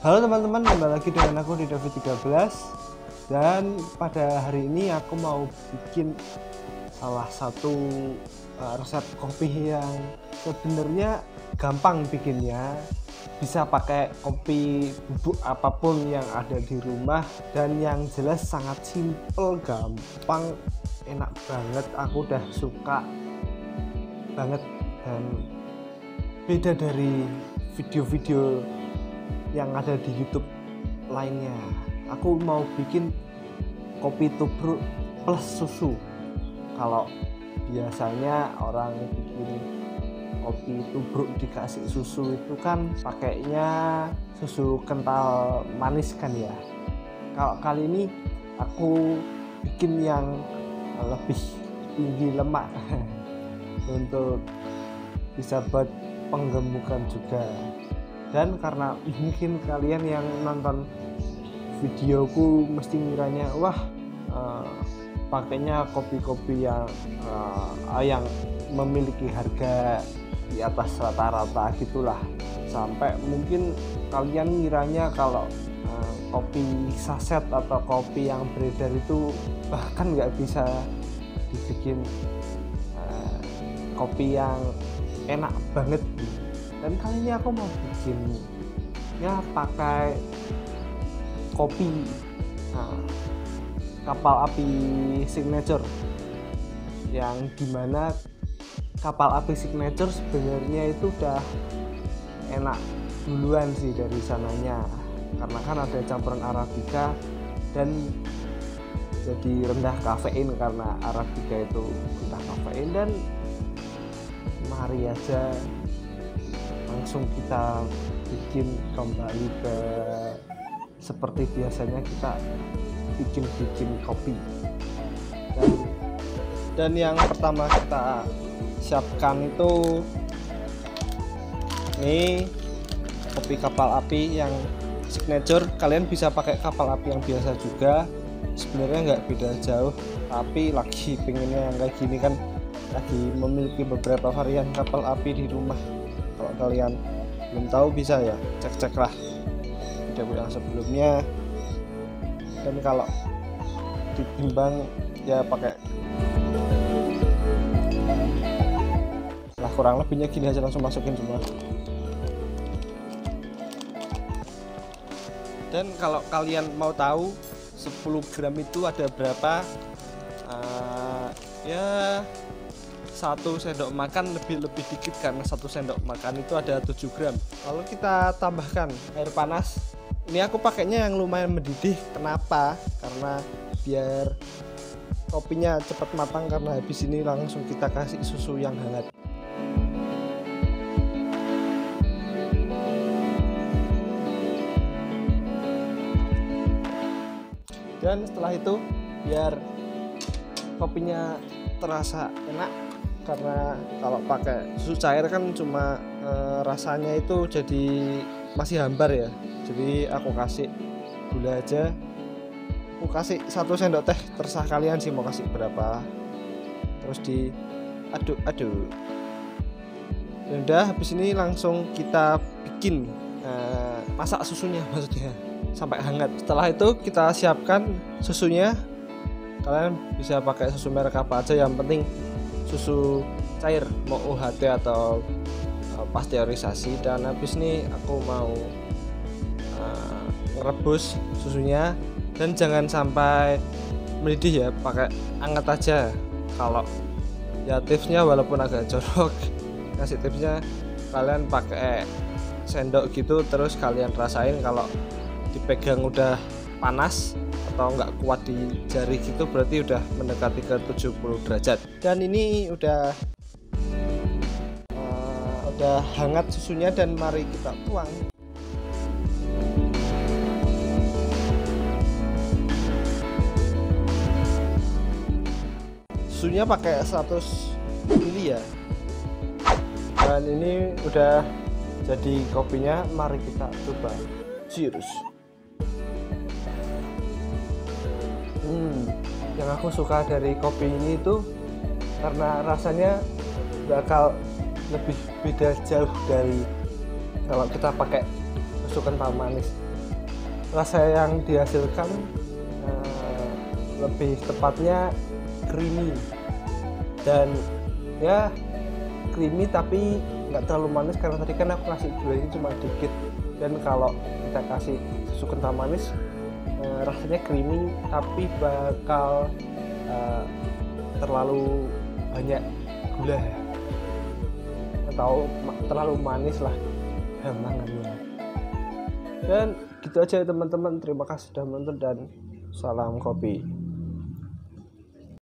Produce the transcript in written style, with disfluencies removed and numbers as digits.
Halo teman-teman, kembali lagi dengan aku di David 13. Dan pada hari ini aku mau bikin salah satu resep kopi yang sebenarnya gampang bikinnya. Bisa pakai kopi bubuk apapun yang ada di rumah, dan yang jelas sangat simple, gampang, enak banget. Aku udah suka banget dan beda dari video-video yang ada di YouTube lainnya. Aku mau bikin kopi tubruk plus susu. Kalau biasanya orang bikin kopi tubruk dikasih susu itu kan pakainya susu kental manis kan ya. Kalau kali ini aku bikin yang lebih tinggi lemak untuk bisa buat penggemukan juga. Dan karena mungkin kalian yang nonton videoku mesti ngiranya wah pakainya kopi-kopi yang memiliki harga di atas rata-rata gitulah, sampai mungkin kalian ngiranya kalau kopi saset atau kopi yang beredar itu bahkan nggak bisa dibikin kopi yang enak banget. Dan kali ini aku mau bikinnya pakai kopi kapal api signature, yang dimana kapal api signature sebenarnya itu udah enak duluan sih dari sananya, karena kan ada campuran arabica dan jadi rendah kafein, karena arabica itu rendah kafein. Dan mari aja langsung kita bikin kembali ke seperti biasanya kita bikin kopi. Dan yang pertama kita siapkan itu ini kopi kapal api yang signature. Kalian bisa pakai kapal api yang biasa juga, sebenarnya nggak beda jauh, tapi lagi pengennya yang kayak gini kan, lagi memiliki beberapa varian kapal api di rumah. Kalau kalian belum tahu bisa ya cek lah video yang sebelumnya. Dan kalau ditimbang ya pakai lah, kurang lebihnya gini aja, langsung masukin semua. Dan kalau kalian mau tahu 10 gram itu ada berapa, ya 1 sendok makan lebih dikit, karena 1 sendok makan itu ada 7 gram. Lalu kita tambahkan air panas. Ini aku pakainya yang lumayan mendidih. Kenapa? Karena biar kopinya cepat matang, karena habis ini langsung kita kasih susu yang hangat. Dan setelah itu biar kopinya terasa enak, karena kalau pakai susu cair kan cuma rasanya itu jadi masih hambar ya. Jadi aku kasih gula aja, aku kasih 1 sendok teh, terserah kalian sih mau kasih berapa. Terus diaduk-aduk. Dan udah, habis ini langsung kita bikin masak susunya, maksudnya sampai hangat. Setelah itu kita siapkan susunya. Kalian bisa pakai susu merek apa aja, yang penting susu cair, mau UHT atau pasteurisasi. Dan habis ini aku mau ngerebus susunya, dan jangan sampai mendidih ya, pakai hangat aja. Kalau ya tipsnya, walaupun agak jorok kasih tipsnya, kalian pakai sendok gitu, terus kalian rasain kalau dipegang udah panas atau nggak kuat di jari gitu, berarti udah mendekati ke 70 derajat. Dan ini udah hangat susunya, dan mari kita tuang. Susunya pakai 100 ml ya. Dan ini udah jadi kopinya, mari kita coba. Cheers. Yang aku suka dari kopi ini itu karena rasanya bakal lebih beda jauh dari kalau kita pakai susu kental manis. rasa yang dihasilkan lebih tepatnya creamy, dan ya creamy tapi nggak terlalu manis karena tadi kan aku kasih gulanya cuma dikit, dan kalau kita kasih susu kental manis rasanya creamy tapi bakal terlalu banyak gula atau terlalu manis lah gampangannya. Dan gitu aja teman-teman, terima kasih sudah menonton dan salam kopi.